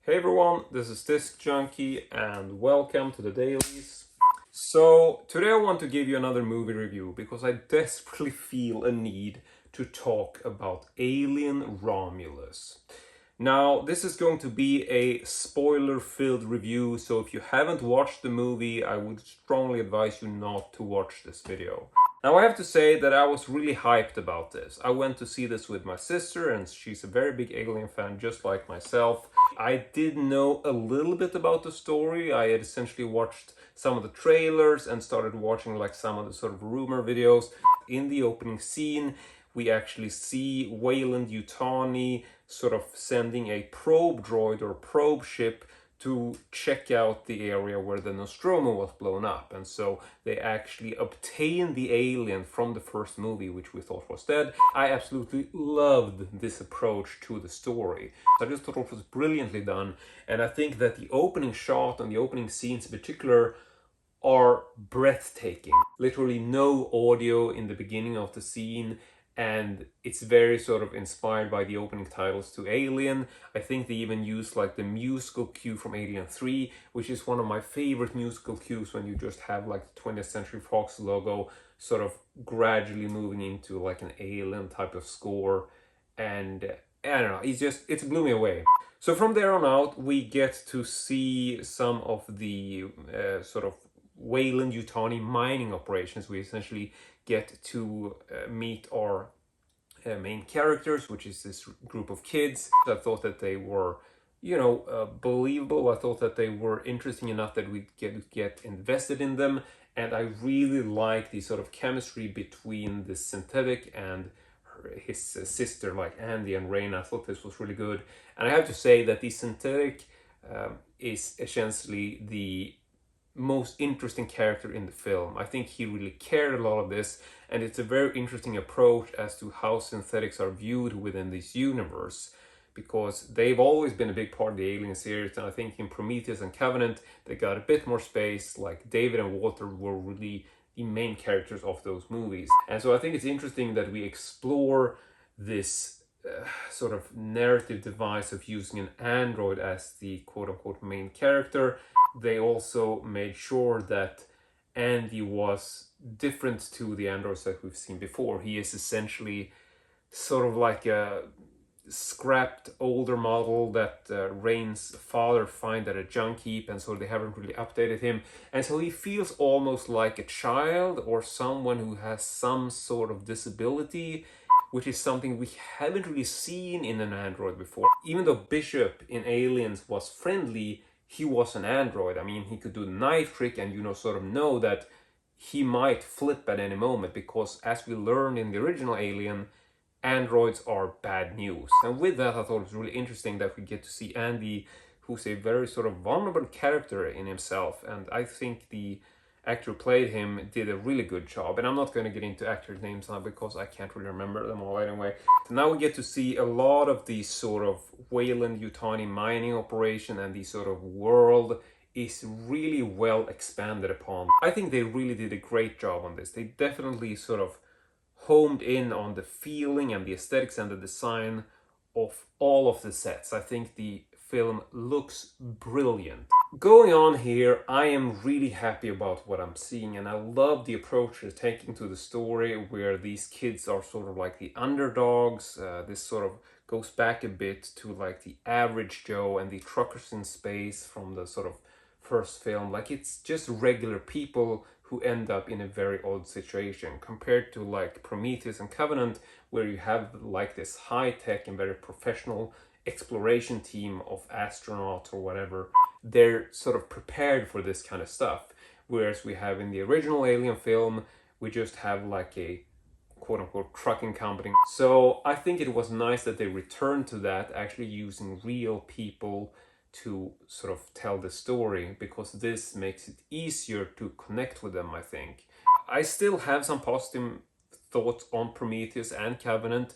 Hey everyone, this is Disc Junkie and welcome to the Dailies. So today I want to give you another movie review because I desperately feel a need to talk about Alien Romulus. Now, this is going to be a spoiler-filled review, so if you haven't watched the movie, I would strongly advise you not to watch this video. Now, I have to say that I was really hyped about this. I went to see this with my sister, and she's a very big Alien fan, just like myself. I did know a little bit about the story. I had essentially watched some of the trailers and started watching like some of the sort of rumor videos. In the opening scene, we actually see Weyland-Yutani sort of sending a probe droid or probe ship to check out the area where the Nostromo was blown up. And so they actually obtain the alien from the first movie, which we thought was dead. I absolutely loved this approach to the story. I just thought it was brilliantly done. And I think that the opening shot and the opening scenes in particular are breathtaking. Literally no audio in the beginning of the scene, and it's very sort of inspired by the opening titles to Alien. I think they even used like the musical cue from Alien 3, which is one of my favorite musical cues when you just have like the 20th Century Fox logo sort of gradually moving into like an Alien type of score. And I don't know, it blew me away. So from there on out, we get to see some of the sort of Weyland-Yutani mining operations. We essentially get to meet our main characters, which is this group of kids. I thought that they were, believable. I thought that they were interesting enough that we get invested in them. And I really like the sort of chemistry between the synthetic and his sister, like Andy and Rain. I thought this was really good. And I have to say that the synthetic is essentially the most interesting character in the film. I think he really cared a lot of this, and it's a very interesting approach as to how synthetics are viewed within this universe, because they've always been a big part of the Alien series, and I think in Prometheus and Covenant they got a bit more space. Like David and Walter were really the main characters of those movies, and so I think it's interesting that we explore this sort of narrative device of using an android as the quote-unquote main character. They also made sure that Andy was different to the androids that we've seen before. He is essentially sort of like a scrapped older model that Rain's father find at a junk heap, and so they haven't really updated him. And so he feels almost like a child or someone who has some sort of disability, which is something we haven't really seen in an android before. Even though Bishop in Aliens was friendly, he was an android. I mean, he could do the knife trick and, sort of know that he might flip at any moment, because as we learned in the original Alien, androids are bad news. And with that, I thought it was really interesting that we get to see Andy, who's a very sort of vulnerable character in himself. And I think the actor who played him did a really good job. And I'm not going to get into actors' names now because I can't really remember them all anyway. So now we get to see a lot of the sort of Weyland-Yutani mining operation, and the sort of world is really well expanded upon. I think they really did a great job on this. They definitely sort of homed in on the feeling and the aesthetics and the design of all of the sets. I think the film looks brilliant. Going on here, I am really happy about what I'm seeing, and I love the approach they're taking to the story, where these kids are sort of like the underdogs. This sort of goes back a bit to like the average Joe and the truckers in space from the sort of first film. Like, it's just regular people who end up in a very odd situation, compared to like Prometheus and Covenant, where you have like this high-tech and very professional exploration team of astronauts or whatever. They're sort of prepared for this kind of stuff, whereas we have in the original Alien film, we just have like a quote-unquote trucking company. So I think it was nice that they returned to that, actually using real people to sort of tell the story, because this makes it easier to connect with them, I think. I still have some positive thoughts on Prometheus and Covenant.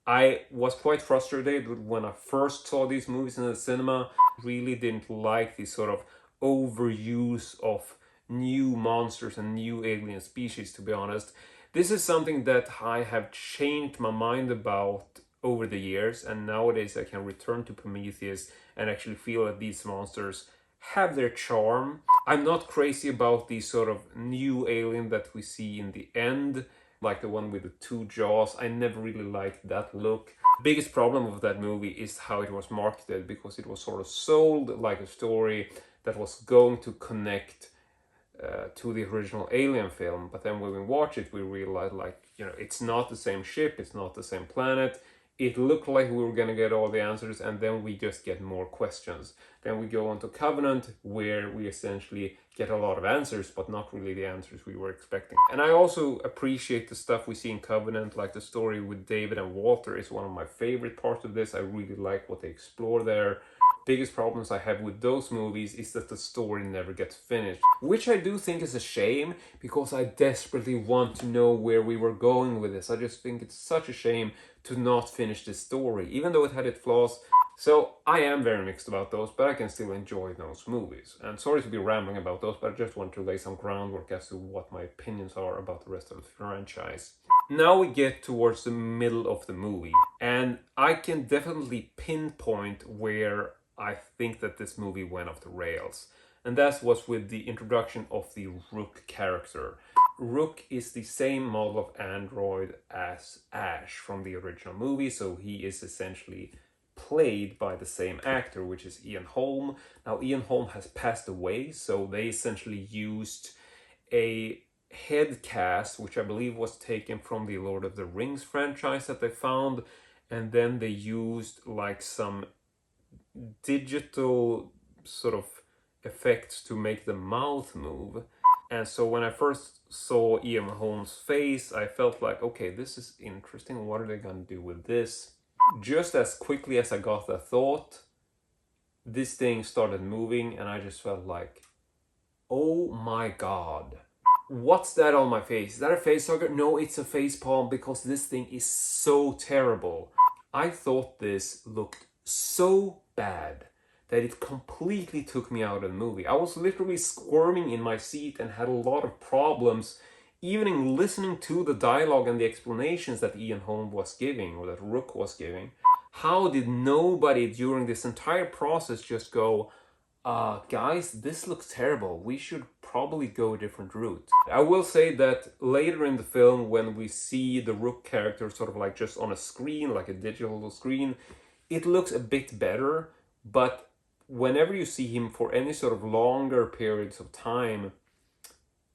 I was quite frustrated when I first saw these movies in the cinema. Really didn't like the sort of overuse of new monsters and new alien species, to be honest. This is something that I have changed my mind about over the years, and nowadays I can return to Prometheus and actually feel that these monsters have their charm. I'm not crazy about the sort of new alien that we see in the end, like the one with the two jaws. I never really liked that look. The biggest problem of that movie is how it was marketed, because it was sort of sold like a story that was going to connect to the original Alien film, but then when we watch it we realize, like, you know, it's not the same ship, it's not the same planet. It looked like we were gonna get all the answers, and then we just get more questions. Then we go on to Covenant, where we essentially get a lot of answers, but not really the answers we were expecting. And I also appreciate the stuff we see in Covenant, like the story with David and Walter is one of my favorite parts of this. I really like what they explore there. Biggest problems I have with those movies is that the story never gets finished, which I do think is a shame, because I desperately want to know where we were going with this. I just think it's such a shame to not finish this story, even though it had its flaws. So I am very mixed about those, but I can still enjoy those movies. And sorry to be rambling about those, but I just want to lay some groundwork as to what my opinions are about the rest of the franchise. Now we get towards the middle of the movie, and I can definitely pinpoint where I think that this movie went off the rails. And that was with the introduction of the Rook character. Rook is the same model of android as Ash from the original movie, so he is essentially played by the same actor, which is Ian Holm. Now, Ian Holm has passed away, so they essentially used a head cast, which I believe was taken from the Lord of the Rings franchise that they found, and then they used like some digital sort of effects to make the mouth move. And so when I first saw Ian Holm's face, I felt like, okay, this is interesting. What are they going to do with this? Just as quickly as I got that thought, this thing started moving, and I just felt like, oh my god. What's that on my face? Is that a face hugger? No, it's a face palm, because this thing is so terrible. I thought this looked so bad that it completely took me out of the movie. I was literally squirming in my seat and had a lot of problems even in listening to the dialogue and the explanations that Ian Holm was giving, or that Rook was giving. How did nobody during this entire process just go, guys, this looks terrible, we should probably go a different route? I will say that later in the film, when we see the Rook character sort of like just on a screen, like a digital screen, it looks a bit better, but whenever you see him for any sort of longer periods of time,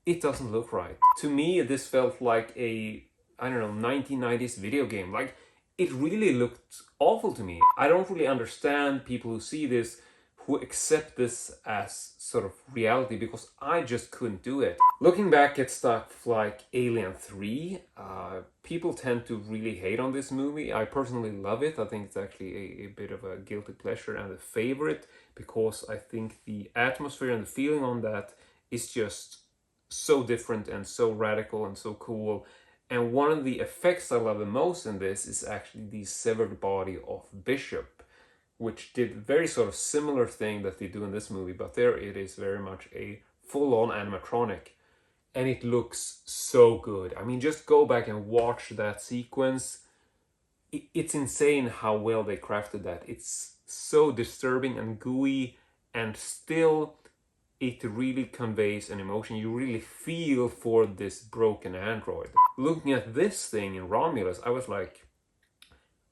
it doesn't look right. To me, this felt like a, I don't know, 1990s video game. Like, it really looked awful to me. I don't really understand people who see this, who accept this as sort of reality, because I just couldn't do it. Looking back at stuff like Alien 3, people tend to really hate on this movie. I personally love it. I think it's actually a bit of a guilty pleasure and a favorite, because I think the atmosphere and the feeling on that is just so different and so radical and so cool. And one of the effects I love the most in this is actually the severed body of Bishop, which did very sort of similar thing that they do in this movie, but there it is very much a full-on animatronic, and it looks so good. I mean, just go back and watch that sequence. It's insane how well they crafted that. It's so disturbing and gooey, and still it really conveys an emotion. You really feel for this broken android. Looking at this thing in Romulus, I was like,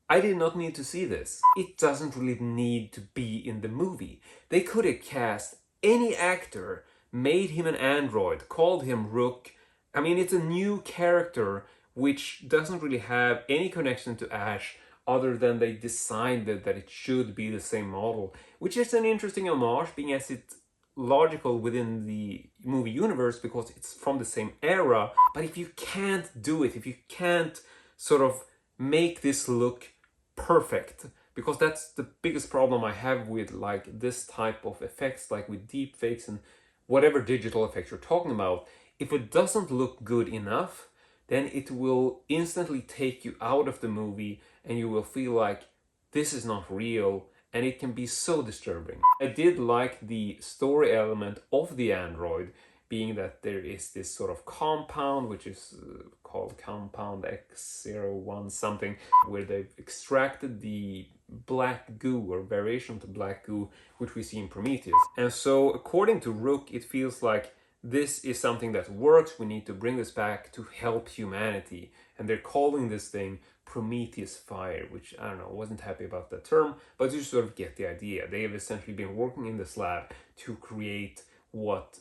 I did not need to see this. It doesn't really need to be in the movie. They could have cast any actor, made him an android, called him Rook. I mean, it's a new character which doesn't really have any connection to Ash, other than they decided that it should be the same model, which is an interesting homage, being as it's logical within the movie universe because it's from the same era. But if you can't do it, if you can't sort of make this look perfect, because that's the biggest problem I have with like this type of effects, like with deep fakes and whatever digital effects you're talking about, if it doesn't look good enough, then it will instantly take you out of the movie and you will feel like this is not real, and it can be so disturbing. I did like the story element of the android, being that there is this sort of compound, which is called Compound X01 something, where they've extracted the black goo or variation to black goo which we see in Prometheus. And so according to Rook, it feels like this is something that works. We need to bring this back to help humanity. And they're calling this thing Prometheus Fire, which I don't know, wasn't happy about that term, but you sort of get the idea. They have essentially been working in this lab to create what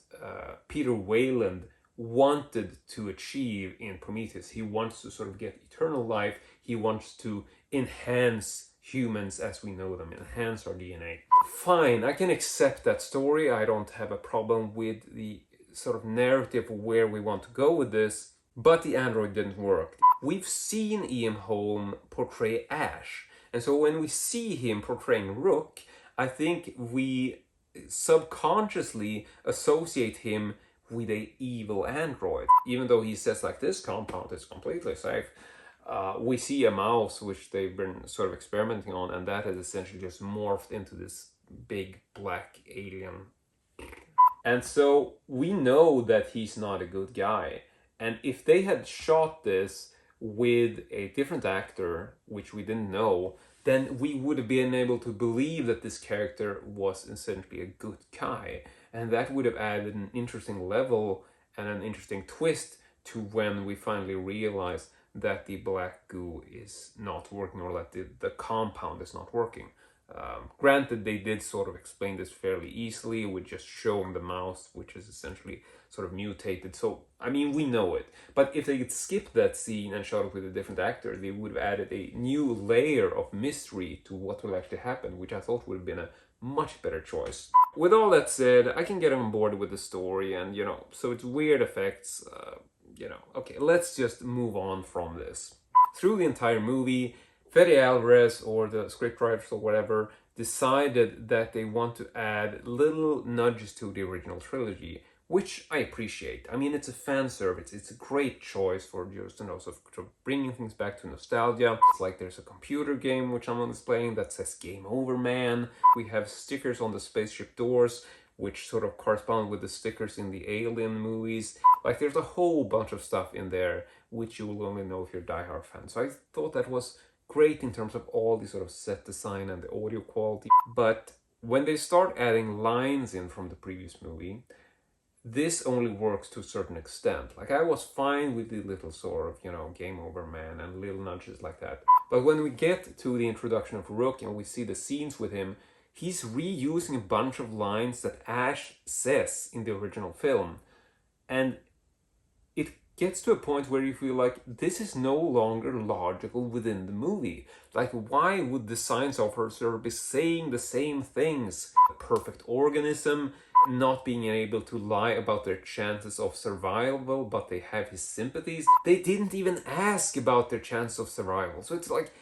Peter Weyland wanted to achieve in Prometheus. He wants to sort of get eternal life. He wants to enhance humans as we know them, enhance our DNA. Fine, I can accept that story. I don't have a problem with the sort of narrative of where we want to go with this, but the android didn't work. We've seen Ian Holm portray Ash, and so when we see him portraying Rook, I think we subconsciously associate him with a evil android. Even though he says like, this compound is completely safe, we see a mouse which they've been sort of experimenting on, and that has essentially just morphed into this big black alien. And so we know that he's not a good guy. And if they had shot this with a different actor, which we didn't know, then we would have been able to believe that this character was essentially a good guy. And that would have added an interesting level and an interesting twist to when we finally realize that the black goo is not working, or that the compound is not working. Granted, they did sort of explain this fairly easily with just showing the mouse, which is essentially sort of mutated. So, I mean, we know it. But if they had skipped that scene and shot it with a different actor, they would have added a new layer of mystery to what will actually happen, which I thought would have been a much better choice. With all that said, I can get on board with the story, and, you know, so it's weird effects, you know. Okay, let's just move on from this. Through the entire movie, Fede Alvarez, or the scriptwriters or whatever, decided that they want to add little nudges to the original trilogy, which I appreciate. I mean, it's a fan service. It's a great choice for just, you know, sort of bringing things back to nostalgia. It's like there's a computer game which someone is playing that says Game Over Man. We have stickers on the spaceship doors which sort of correspond with the stickers in the Alien movies. Like, there's a whole bunch of stuff in there which you will only know if you're a diehard fan. So I thought that was great in terms of all the sort of set design and the audio quality. But when they start adding lines in from the previous movie, this only works to a certain extent. Like, I was fine with the little sort of, you know, Game Over Man and little nudges like that. But when we get to the introduction of Rook and we see the scenes with him, he's reusing a bunch of lines that Ash says in the original film. And it gets to a point where you feel like this is no longer logical within the movie. Like, why would the science officer be saying the same things? A perfect organism, not being able to lie about their chances of survival, but they have his sympathies. They didn't even ask about their chance of survival. So it's like,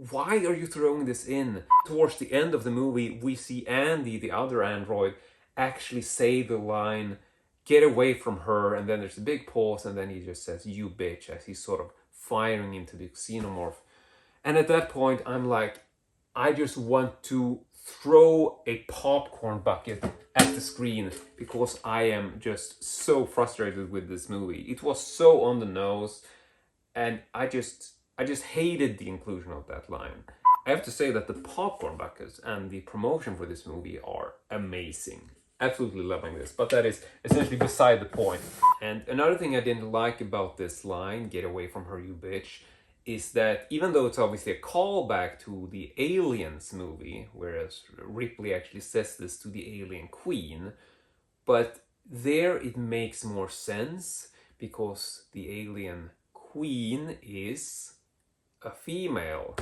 why are you throwing this in? Towards the end of the movie, we see Andy, the other android, actually say the line, "Get away from her," and then there's a big pause, and then he just says, "You bitch," as he's sort of firing into the xenomorph. And at that point, I'm like, I just want to throw a popcorn bucket at the screen, because I am just so frustrated with this movie. It was so on the nose, and I just hated the inclusion of that line. I have to say that the popcorn buckets and the promotion for this movie are amazing. Absolutely loving this, but that is essentially beside the point. And another thing I didn't like about this line, "Get away from her, you bitch," is that even though it's obviously a callback to the Aliens movie, whereas Ripley actually says this to the alien queen, but there it makes more sense because the alien queen is a female.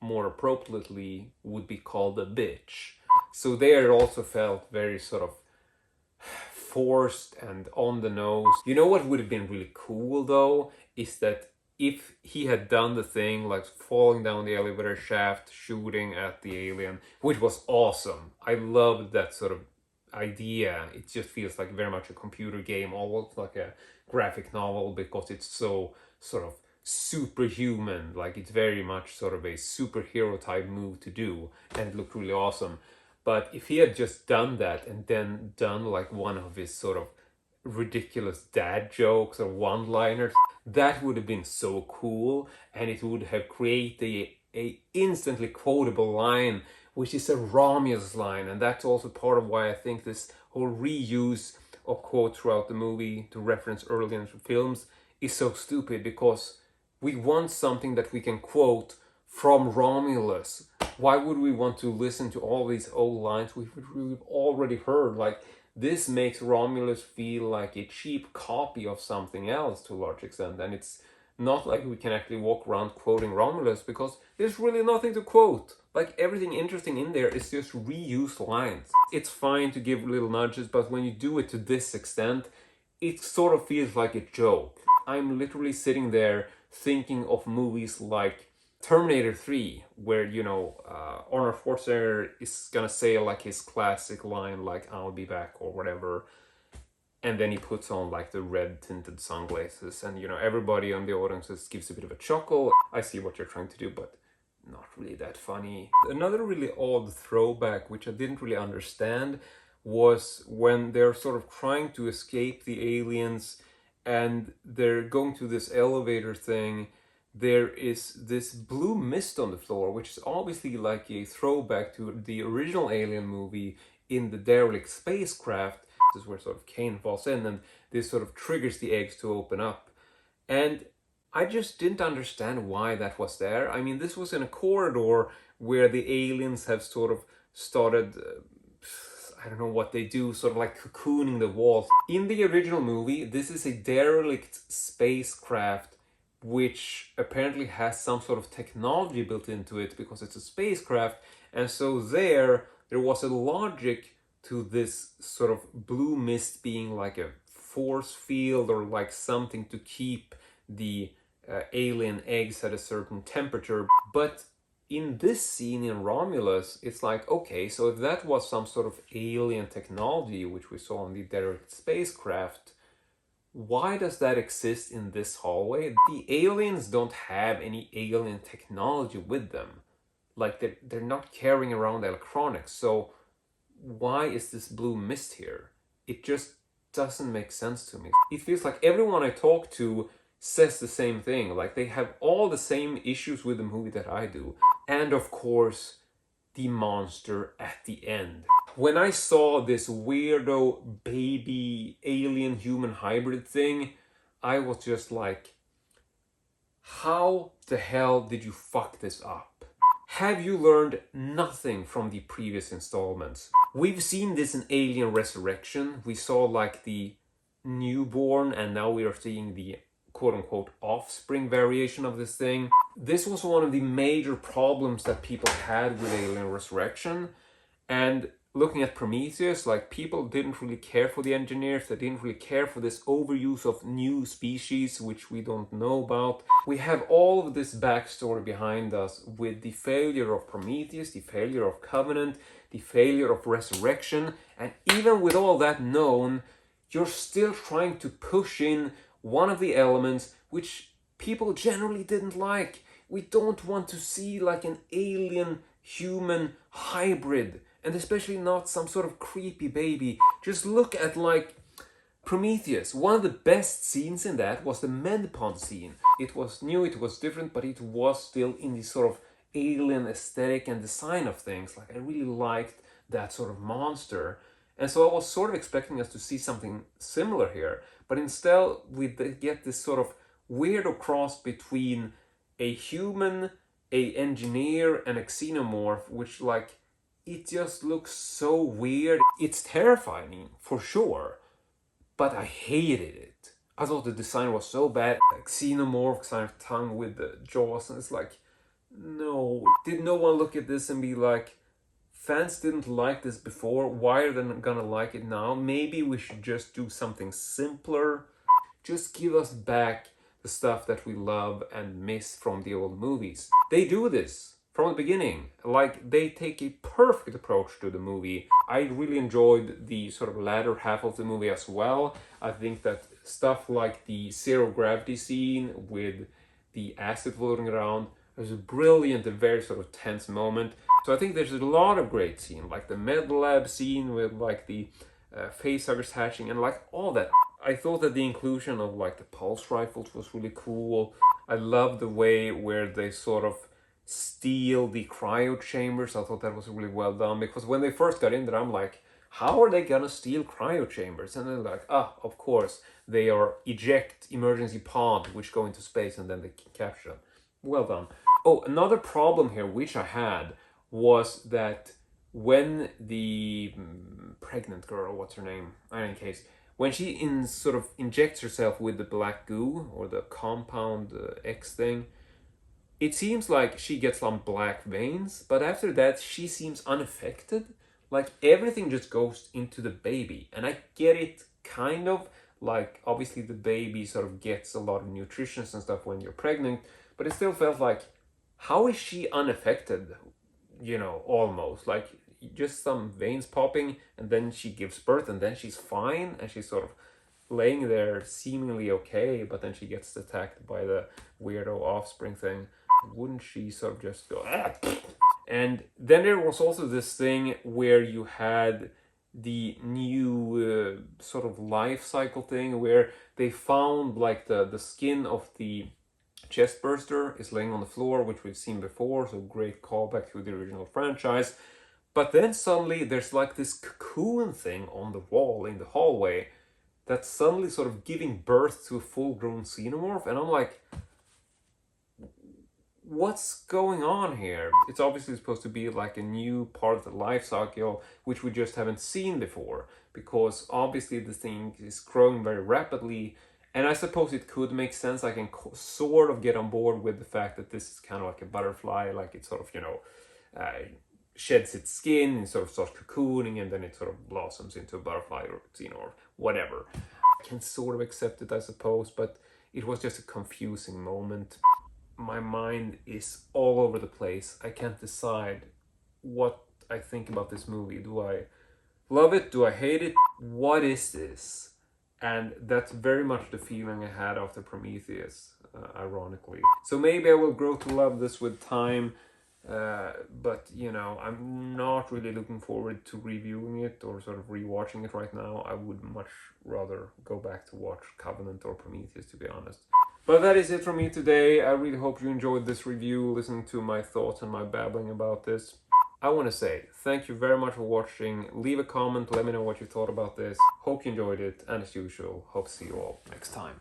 More appropriately would be called a bitch. So there it also felt very sort of forced and on the nose. You know what would have been really cool though, is that if he had done the thing like falling down the elevator shaft, shooting at the alien, which was awesome. I loved that sort of idea. It just feels like very much a computer game, almost like a graphic novel, because it's so sort of superhuman. Like, it's very much sort of a superhero type move to do, and it looked really awesome. But if he had just done that and then done like one of his sort of ridiculous dad jokes or one-liners, that would have been so cool, and it would have created a instantly quotable line, which is a Romulus line, and that's also part of why I think this whole reuse of quotes throughout the movie to reference earlier films is so stupid, because we want something that we can quote from Romulus. Why would we want to listen to all these old lines we've already heard? Like, this makes Romulus feel like a cheap copy of something else to a large extent, and it's not like we can actually walk around quoting Romulus, because there's really nothing to quote. Like, everything interesting in there is just reused lines. It's fine to give little nudges, but when you do it to this extent, it sort of feels like a joke. I'm literally sitting there thinking of movies like Terminator 3, where, you know, Arnold Schwarzenegger is gonna say like his classic line, like, "I'll be back," or whatever. And then he puts on like the red tinted sunglasses, and, you know, everybody on the audience just gives a bit of a chuckle. I see what you're trying to do, but not really that funny. Another really odd throwback, which I didn't really understand, was when they're sort of trying to escape the aliens and they're going to this elevator thing. There is this blue mist on the floor, which is obviously like a throwback to the original Alien movie in the derelict spacecraft. This is where sort of Kane falls in, and this sort of triggers the eggs to open up. And I just didn't understand why that was there. I mean, this was in a corridor where the aliens have sort of started, I don't know what they do, sort of like cocooning the walls. In the original movie, this is a derelict spacecraft which apparently has some sort of technology built into it because it's a spacecraft. And so there was a logic to this sort of blue mist being like a force field, or like something to keep the alien eggs at a certain temperature. But in this scene in Romulus, it's like, okay, so if that was some sort of alien technology which we saw on the derelict spacecraft, why does that exist in this hallway? The aliens don't have any alien technology with them. Like, they're not carrying around electronics, so why is this blue mist here? It just doesn't make sense to me. It feels like everyone I talk to says the same thing. Like, they have all the same issues with the movie that I do. And of course, the monster at the end. When I saw this weirdo baby alien human hybrid thing, I was just like, how the hell did you fuck this up? Have you learned nothing from the previous installments? We've seen this in Alien Resurrection. We saw like the newborn, and now we are seeing the quote-unquote offspring variation of this thing. This was one of the major problems that people had with Alien Resurrection. And looking at Prometheus, like, people didn't really care for the engineers. They didn't really care for this overuse of new species, which we don't know about. We have all of this backstory behind us with the failure of Prometheus, the failure of Covenant, the failure of Resurrection. And even with all that known, you're still trying to push in one of the elements which people generally didn't like. We don't want to see like an alien human hybrid, and especially not some sort of creepy baby. Just look at like Prometheus. One of the best scenes in that was the med pod scene. It was new, it was different, but it was still in the sort of alien aesthetic and design of things. Like, I really liked that sort of monster. And so I was sort of expecting us to see something similar here. But instead, we get this sort of weirdo cross between a human, a engineer, and a xenomorph, which, like, it just looks so weird. It's terrifying, for sure, but I hated it. I thought the design was so bad. Like, xenomorph kind of tongue with the jaws, and it's like, no. Did no one look at this and be like, fans didn't like this before, why are they gonna like it now? Maybe we should just do something simpler. Just give us back the stuff that we love and miss from the old movies. They do this from the beginning. Like, they take a perfect approach to the movie. I really enjoyed the sort of latter half of the movie as well. I think that stuff like the zero gravity scene with the acid floating around was a brilliant and very sort of tense moment. So I think there's a lot of great scenes, like the med lab scene with like the facehuggers hatching and like all that. I thought that the inclusion of like the pulse rifles was really cool. I love the way where they sort of steal the cryo chambers. I thought that was really well done, because when they first got in there, I'm like, how are they gonna steal cryo chambers? And then like, of course, they are eject emergency pod, which go into space and then they can capture them. Well done. Oh, another problem here, which I had, was that when the pregnant girl, what's her name? In any case, when she sort of injects herself with the black goo or the compound X thing, it seems like she gets some black veins, but after that she seems unaffected. Like everything just goes into the baby. And I get it, kind of, like obviously the baby sort of gets a lot of nutrition and stuff when you're pregnant, but it still felt like, how is she unaffected? You know, almost like just some veins popping, and then she gives birth, and then she's fine, and she's sort of laying there seemingly okay, but then she gets attacked by the weirdo offspring thing. Wouldn't she sort of just go, ah? And then there was also this thing where you had the new sort of life cycle thing where they found like the skin of the chest burster is laying on the floor, which we've seen before, so great callback to the original franchise. But then suddenly there's like this cocoon thing on the wall in the hallway that's suddenly sort of giving birth to a full-grown xenomorph, and I'm like, what's going on here? It's obviously supposed to be like a new part of the life cycle, which we just haven't seen before, because obviously the thing is growing very rapidly. And I suppose it could make sense. I can sort of get on board with the fact that this is kind of like a butterfly, like it sort of, you know, sheds its skin and sort of starts cocooning, and then it sort of blossoms into a butterfly or xenomorph, whatever. I can sort of accept it, I suppose, but it was just a confusing moment. My mind is all over the place. I can't decide what I think about this movie. Do I love it? Do I hate it? What is this? And that's very much the feeling I had after Prometheus, ironically. So maybe I will grow to love this with time, but you know, I'm not really looking forward to reviewing it or sort of rewatching it right now. I would much rather go back to watch Covenant or Prometheus, to be honest. But that is it from me today. I really hope you enjoyed this review, listening to my thoughts and my babbling about this. I want to say thank you very much for watching. Leave a comment, let me know what you thought about this. Hope you enjoyed it, and as usual, hope to see you all next time.